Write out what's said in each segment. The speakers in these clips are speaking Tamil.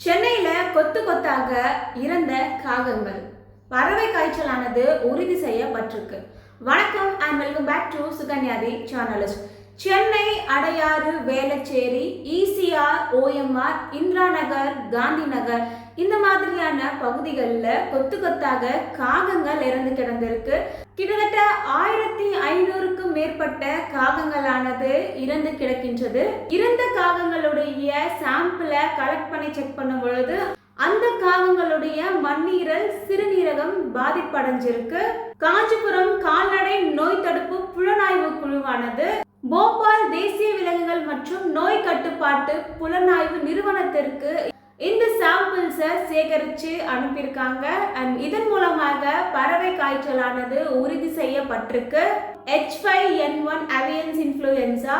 சென்னையில கொத்து கொத்தாக இறந்த காகங்கள். பறவை காய்ச்சலானது உறுதி செய்யப்பட்டிருக்கு. வணக்கம் அண்ட் வெல்கம் பேக் டு சுகன்யாதி சேனலிஸ்ட். சென்னை, அடையாறு, வேளச்சேரி, ECR, OMR, இந்திரா நகர், காந்தி நகர் இந்த மாதிரியான பகுதிகளில் கொத்து கொத்தாக காகங்கள் இறந்து கிடந்திருக்கு. கிட்டத்தட்ட 1500க்கும் மேற்பட்ட காகங்களானது இறந்து கிடக்கின்றது. இறந்த காகங்களுடைய சாம்பிளை கலெக்ட் பண்ணி செக் பண்ணும் பொழுது அந்த காகங்களுடைய மண்ணீரல், சிறுநீரகம் பாதிப்படைஞ்சிருக்கு. காஞ்சிபுரம் கால்நடை நோய் தடுப்பு புலனாய்வு குழுவானது போபால் தேசிய விலங்குகள் மற்றும் நோய் கட்டுப்பாட்டு புலனாய்வு நிறுவனத்திற்கு இந்த சாம்பிள்ஸை சேகரித்து அனுப்பியிருக்காங்க. அண்ட் இதன் மூலமாக பறவை காய்ச்சலானது உறுதி செய்யப்பட்டிருக்கு. H5N1 அவியன்ஸ் இன்ஃப்ளூயன்சா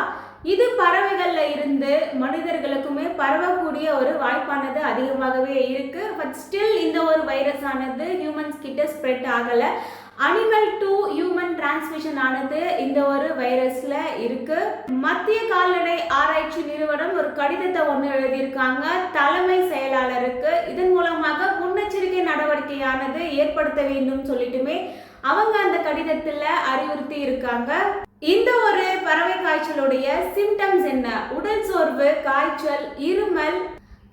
இது பறவைகள்ல இருந்து மனிதர்களுக்குமே பரவக்கூடிய ஒரு வாய்ப்பானது அதிகமாகவே இருக்கு. பட் ஸ்டில் இந்த ஒரு வைரஸ் ஆனது ஹியூமன்ஸ் கிட்ட ஸ்ப்ரெட் ஆகல. அனிமல் டு ஹியூமன் டிரான்ஸ்மிஷன் ஆனது இந்த ஒரு வைரஸ்ல இருக்கு. மத்திய கால்நடை ஆராய்ச்சி நிறுவனம் ஒரு கடிதத்தை ஒன்று எழுதியிருக்காங்க தலைமை செயலாளருக்கு. இதன் மூலமாக முன்னெச்சரிக்கை நடவடிக்கையானது ஏற்படுத்த வேண்டும் சொல்லிட்டுமே அவங்க அந்த கடிதத்துல அறிவுறுத்தி இருக்காங்க. இந்த ஒரு பறவை காய்ச்சலுடைய சிம்டம்ஸ் என்ன? உடல் சோர்வு, காய்ச்சல், இருமல்,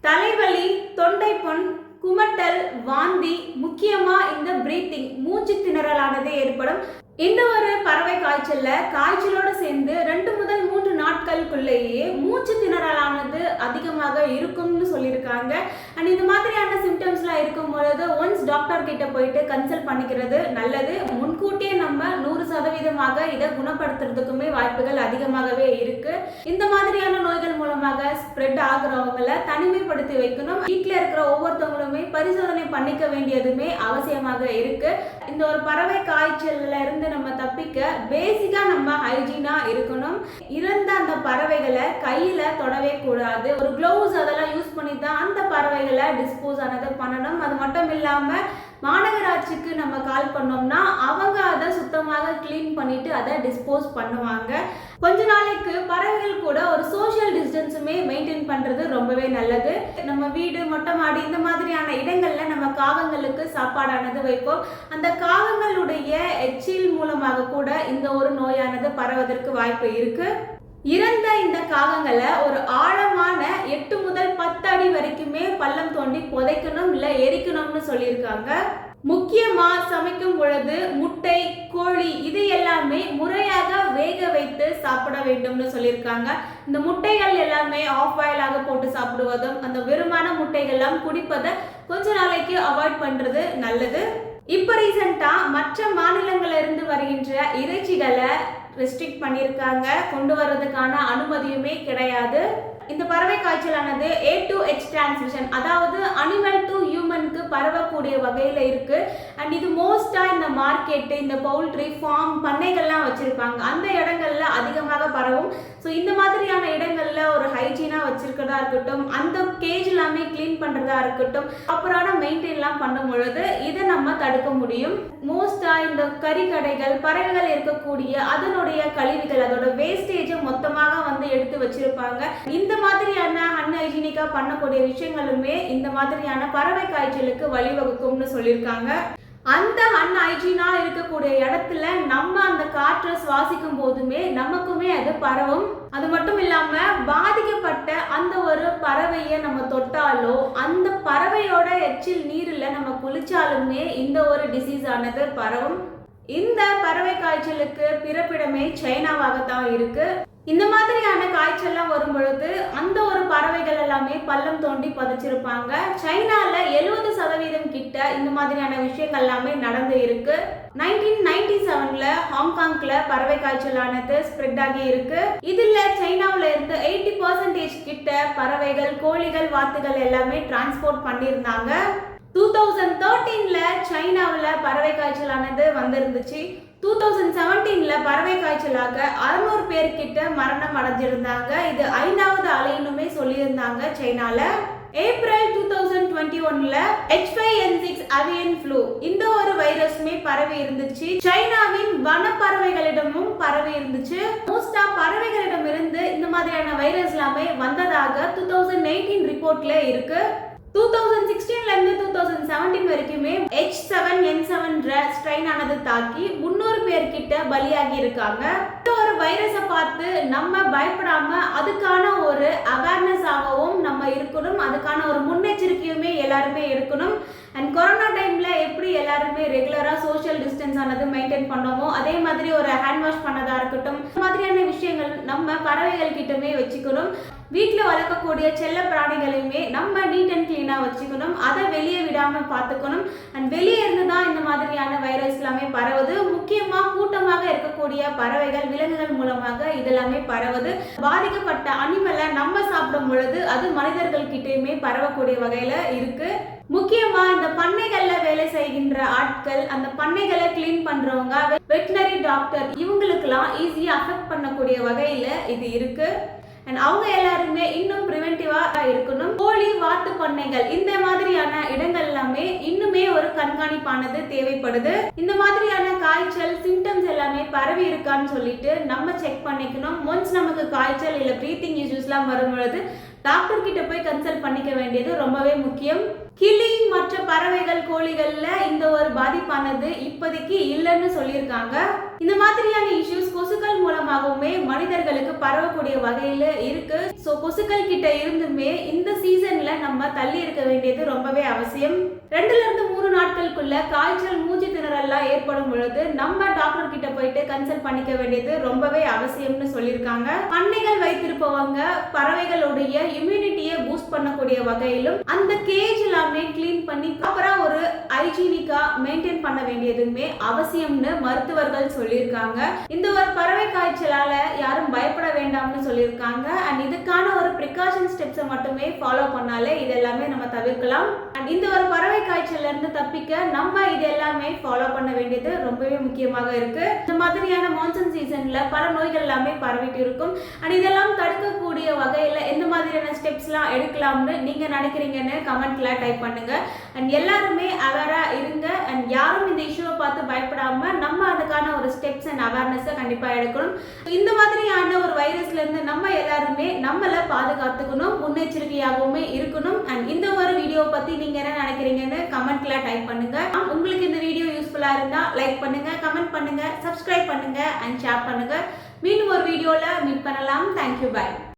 தலைவலி, தொண்டைப்புண், குமட்டல், வாந்தி, முக்கியமா இந்த பிரீத்திங் மூச்சு திணறலானது ஏற்படும். இந்த ஒரு பறவை காய்ச்சலோட சேர்ந்து 2 முதல் 3 நாட்களுக்குள்ளேயே மூச்சு திணறலானது அதிகமாக இருக்கும்னு சொல்லியிருக்காங்க. அண்ட் இந்த மாதிரியான சிம்டம்ஸ்லாம் இருக்கும் பொழுது ஒன்ஸ் டாக்டர் கிட்ட போயிட்டு கன்சல்ட் பண்ணிக்கிறது நல்லது. முன்கூட்டியே நம்ம 100% இதை குணப்படுத்துறதுக்குமே வாய்ப்புகள் அதிகமாகவே இருக்கு. இந்த மாதிரியான நோய்கள் மூலமாக ஸ்ப்ரெட் ஆகுறவங்களை தனிமைப்படுத்தி வைக்கணும். வீட்டில் இருக்கிற ஒவ்வொருத்தவங்களுமே பரிசோதனை பண்ணிக்க வேண்டியதுமே அவசியமாக இருக்கு. இந்த ஒரு பறவை காய்ச்சல்ல இருந்து நம்ம தப்பிக்க பேசிக்கா நம்ம ஹைஜீனா இருக்கணும். இறந்த அந்த பறவைகளை கையில தொடவே கூடாது. ஒரு கிளவுஸ் அதெல்லாம் யூஸ் பண்ணி தான் அந்த பறவைகளை டிஸ்போஸ் ஆனது பண்ணணும். அது மட்டும் இல்லாம மாநகராட்சிக்கு நம்ம கால் பண்ணோம்னா அவங்க அதை சுத்தமாக கிளீன் பண்ணிட்டு அதை டிஸ்போஸ் பண்ணுவாங்க. கொஞ்ச நாளைக்கு பறவைகள் கூட ஒரு சோஷியல் டிஸ்டன்ஸுமே மெயின்டைன் பண்றது ரொம்பவே நல்லது. நம்ம வீடு, மொட்டை மாடி இந்த மாதிரியான இடங்கள்ல நம்ம காகங்களுக்கு சாப்பாடானது வைப்போம். அந்த காகங்களுடைய எச்சில் மூலமாக கூட இந்த ஒரு நோயானது பரவதற்கு வாய்ப்பு இருக்கு. இறந்த இந்த காகங்களை ஒரு ஆழமான 8 முதல் 10 அடி வரைக்குமே பள்ளம் தோண்டி புதைக்கணும், இல்ல எரிக்கணும்னு சொல்லியிருக்காங்க. முக்கியமா சமைக்கும் பொழுது முட்டை, கோழி இது எல்லாமே முறையாக வேக வைத்து சாப்பிட வேண்டும்னு சொல்லியிருக்காங்க. இந்த முட்டைகள் எல்லாமே ஆஃப் பாயிலாக போட்டு சாப்பிடுவதும் அந்த வெறுமான முட்டைகள்லாம் குடிப்பதை கொஞ்ச நாளைக்கு அவாய்ட் பண்றது நல்லது. இப்ப ரீசெண்டா மற்ற மாநிலங்கள்ல இருந்து வருகின்ற இறைச்சிகளை ரெஸ்ட்ரிக்ட் பண்ணியிருக்காங்க. கொண்டு வர்றதுக்கான அனுமதியுமே கிடையாது. இந்த பறவை காய்ச்சலானது A to H டிரான்ஸ்மிஷன், அதாவது அனிமல் டு ஹியூமனுக்கு பரவக்கூடிய வகையில் இருக்கு. அண்ட் இது மோஸ்டா இந்த மார்க்கெட்டு, இந்த பவுல்ட்ரி ஃபார்ம், பண்ணைகள்லாம் வச்சிருப்பாங்க அந்த இடங்கள்ல அதிகமாக பரவும். ஸோ இந்த மாதிரியான இடங்கள்ல ஒரு ஹைஜீனா வச்சிருக்கிறதா இருக்கட்டும், அந்த கேஜ் எல்லாமே கிளீன் பண்றதா இருக்கட்டும், ப்ராப்பரான மெயின்டைன்லாம் பண்ணும் பொழுது இதை நம்ம தடுக்க முடியும். மோஸ்டா இந்த கறிக்கடைகள், பறவைகள் இருக்கக்கூடிய அதனுடைய கழிவுகள், அதோட வேஸ்டேஜை மொத்தமாக வந்து எடுத்து வச்சிருப்பாங்க. இந்த மாதிரியான அன்ஹைஜீனிக்கா பண்ணக்கூடிய விஷயங்களுமே இந்த மாதிரியான பறவை காய்ச்சலுக்கு வழிவகுக்கும்னு சொல்லியிருக்காங்க. அந்த அன்ஹைஜீனா இருக்கக்கூடிய இடத்துல நம்ம அந்த காற்றை சுவாசிக்கும் போதுமே நமக்குமே அது பரவும். அது மட்டும் இல்லாம பாதிக்கப்பட்ட அந்த ஒரு பறவையை நம்ம தொட்டாலோ, அந்த பறவையோட எச்சில் நீரில் நம்ம குளிச்சாலுமே இந்த ஒரு டிசீஸ் ஆனது பரவும். இந்த பறவை காய்ச்சலுக்கு பிறப்பிடமே சைனாவாகத்தான் இருக்கு. இந்த மாதிரியான காய்ச்சல்லாம் வரும் பொழுது அந்த ஒரு பறவைகள் எல்லாமே பள்ளம் தோண்டி புதைச்சிருப்பாங்க. சைனால 70% கிட்ட இந்த மாதிரியான விஷயங்கள் எல்லாமே நடந்து இருக்கு. 1997ல ஹாங்காங்ல பறவை காய்ச்சலானது ஸ்ப்ரெட் ஆகி இருக்கு. இதுல சைனாவில இருந்து 80% கிட்ட பறவைகள், கோழிகள், வாத்துகள் எல்லாமே டிரான்ஸ்போர்ட் பண்ணியிருந்தாங்க. 2013ல சைனாவில் பறவை காய்ச்சலானது வந்திருந்துச்சு. 2017ல பறவை காய்ச்சலாக 600 பேர்கிட்ட மரணம் அடைஞ்சிருந்தாங்க. இது 5வது அலையினுமே சொல்லியிருந்தாங்க சைனால. ஏப்ரல் 2021ல H5N6 அவியன் ஃப்ளூ இந்த ஒரு வைரஸ்மே பரவி இருந்துச்சு. சைனாவின் வன பறவைகளிடமும் பரவி இருந்துச்சு. மோஸ்டா பறவைகளிடம் இருந்து இந்த மாதிரியான வைரஸ் எல்லாமே வந்ததாக 2018 ரிப்போர்ட்ல இருக்கு. 2017 வரைக்குமே H7N7 ஸ்ட்ரெயின் ஆனது தாக்கி 300 பேர்கிட்ட பலியாகி இருக்காங்க. ஒரு வைரஸை பார்த்து நம்ம பயப்படாம அதுக்கான ஒரு அவேர்னஸ் ஆகவும் நம்ம இருக்கணும். அதுக்கான ஒரு முன்னெச்சரிக்கையுமே எல்லாருமே எடுக்கணும். அண்ட் கொரோனா டைம்ல எப்படி எல்லாருமே ரெகுலரா சோஷியல் டிஸ்டன்ஸ் ஆனது மெயின்டைன் பண்ணோமோ அதே மாதிரி ஒரு ஹேண்ட் வாஷ் பண்ணதா இருக்கட்டும், இந்த மாதிரியான விஷயங்கள் நம்ம பறவைகள் கிட்டமே வச்சுக்கணும். வீட்டில் வளர்க்கக்கூடிய செல்ல பிராணிகளையுமே நம்ம நீட் அண்ட் கிளீனாக வச்சுக்கணும். அதை வெளியே விடாம பார்த்துக்கணும். அண்ட் வெளியே இருந்து தான் இந்த மாதிரியான வைரஸ் எல்லாமே பரவுது. முக்கியமாக கூட்டமாக இருக்கக்கூடிய பறவைகள், விலங்குகள் மூலமாக இதெல்லாமே பரவுது. பாதிக்கப்பட்ட அனிமலை நம்ம சாப்பிடும் பொழுது அது மனிதர்கள் கிட்டேயுமே பரவக்கூடிய வகையில இருக்கு. முக்கியமா இந்த பண்ணைகள்ல வேலை செய்கின்ற ஆட்கள், அந்த பண்ணைகளை கிளீன் பண்றவங்க, வெட்டினரி டாக்டர், இவங்களுக்கெல்லாம் ஈஸியா அஃபெக்ட் பண்ணக்கூடிய வகையில இது இருக்கு. அண்ட் அவங்க எல்லாருமே இன்னும் ப்ரிவென்டிவா இருக்கணும். கோழி, வாத்து பண்ணைகள் இந்த மாதிரியான இடங்கள் எல்லாமே இன்னுமே ஒரு கண்காணிப்பானது தேவைப்படுது. இந்த மாதிரியான காய்ச்சல் சிம்டம்ஸ் எல்லாமே பரவி இருக்கான்னு சொல்லிட்டு நம்ம செக் பண்ணிக்கணும். ஒன்ஸ் நமக்கு காய்ச்சல் இல்ல பிரீத்திங் இஷ்யூஸ்லாம் வரும் பொழுது டாக்டர் கிட்ட போய் கன்சல்ட் பண்ணிக்க வேண்டியது ரொம்பவே முக்கியம். கிளி மற்ற பறவைகள், கோழிகள்ல இந்த ஒரு பாதிப்பானது இப்போதைக்கு இல்லைன்னு சொல்லியிருக்காங்க. இந்த மாதிரியான இஷ்யூஸ் கொசுக்கள் மூலமாகவுமே மனிதர்களுக்கு பரவக்கூடிய வகையில இருக்கு. ஸோ கொசுக்கள் கிட்ட இருந்துமே இந்த சீசன்ல நம்ம தள்ளி இருக்க வேண்டியது ரொம்பவே அவசியம். 2 to 3 நாட்களுக்குள்ள காய்ச்சல், மூச்சு திணறல்லாம் ஏற்படும் பொழுது நம்ம டாக்டர் கிட்ட போயிட்டு கன்சல்ட் பண்ணிக்க வேண்டியது ரொம்பவே அவசியம்னு சொல்லியிருக்காங்க. பண்ணைகள் வைத்திருப்பவங்க பறவைகளுடைய இம்யூனிட்டியை பூஸ்ட் பண்ணக்கூடிய வகையிலும் அந்த கேஜ் எல்லாமே கிளீன் பண்ணி ப்ராப்பரா ஒரு ஹைஜீனிக்கா மெயின்டைன் பண்ண வேண்டியதுமே அவசியம்னு மருத்துவர்கள் சொல்லியிருக்காங்க. இந்த ஒரு பறவை காய்ச்சலால யாரும் பயப்பட வேண்டாம்னு சொல்லியிருக்காங்க. அண்ட் இதுக்கான ஒரு ப்ரிகாஷன் ஸ்டெப்ஸை மட்டுமே ஃபாலோ பண்ணாலே இது எல்லாமே நம்ம தவிர்க்கலாம். அண்ட் இந்த ஒரு பறவை காய்ச்சல்ல இருந்து தப்பிக்க நம்ம இது எல்லாமே ஃபாலோ பண்ண வேண்டியது ரொம்பவே முக்கியமாக இருக்கு. இந்த மாதிரியான மான்சூன் சீசன்ல பல நோய்கள் எல்லாமே பரவிட்டு இருக்கும். அண்ட் இதெல்லாம் தடுக்கக்கூடிய வகையில எந்த மாதிரியான ஸ்டெப்ஸ்லாம் எடுக்கலாம்னு நீங்க நினைக்கிறீங்கன்னு கமெண்ட்ல டைப் பண்ணுங்க. அண்ட் எல்லாருமே அவேரா இருங்க. அண்ட் யாரும் இந்த இஷ்யூவை பார்த்து பயப்படாம நம்ம அதுக்கான ஒரு ஸ்டெப்ஸ் அண்ட் அவேர்னஸை கண்டிப்பா எடுக்கணும். இந்த மாதிரியான ஒரு வைரஸ்ல இருந்து நம்ம எல்லாருமே நம்மளை பாதுகாத்துக்கணும், முன்னெச்சரிக்கையாகவுமே இருக்கணும். அண்ட் இந்த ஒரு வீடியோ பத்தி நீங்க என்ன நினைக்கிறீங்கன்னு கமெண்ட்ல டைப் பண்ணுங்க. உங்களுக்கு இந்த வீடியோ யூஸ்ஃபுல்லா இருந்தா லைக் பண்ணுங்க, கமெண்ட் பண்ணுங்க, சப்ஸ்கிரைப் பண்ணுங்க அண்ட் ஷேர் பண்ணுங்க. மீண்டும் ஒரு வீடியோல மீட் பண்ணலாம். Thank you, by.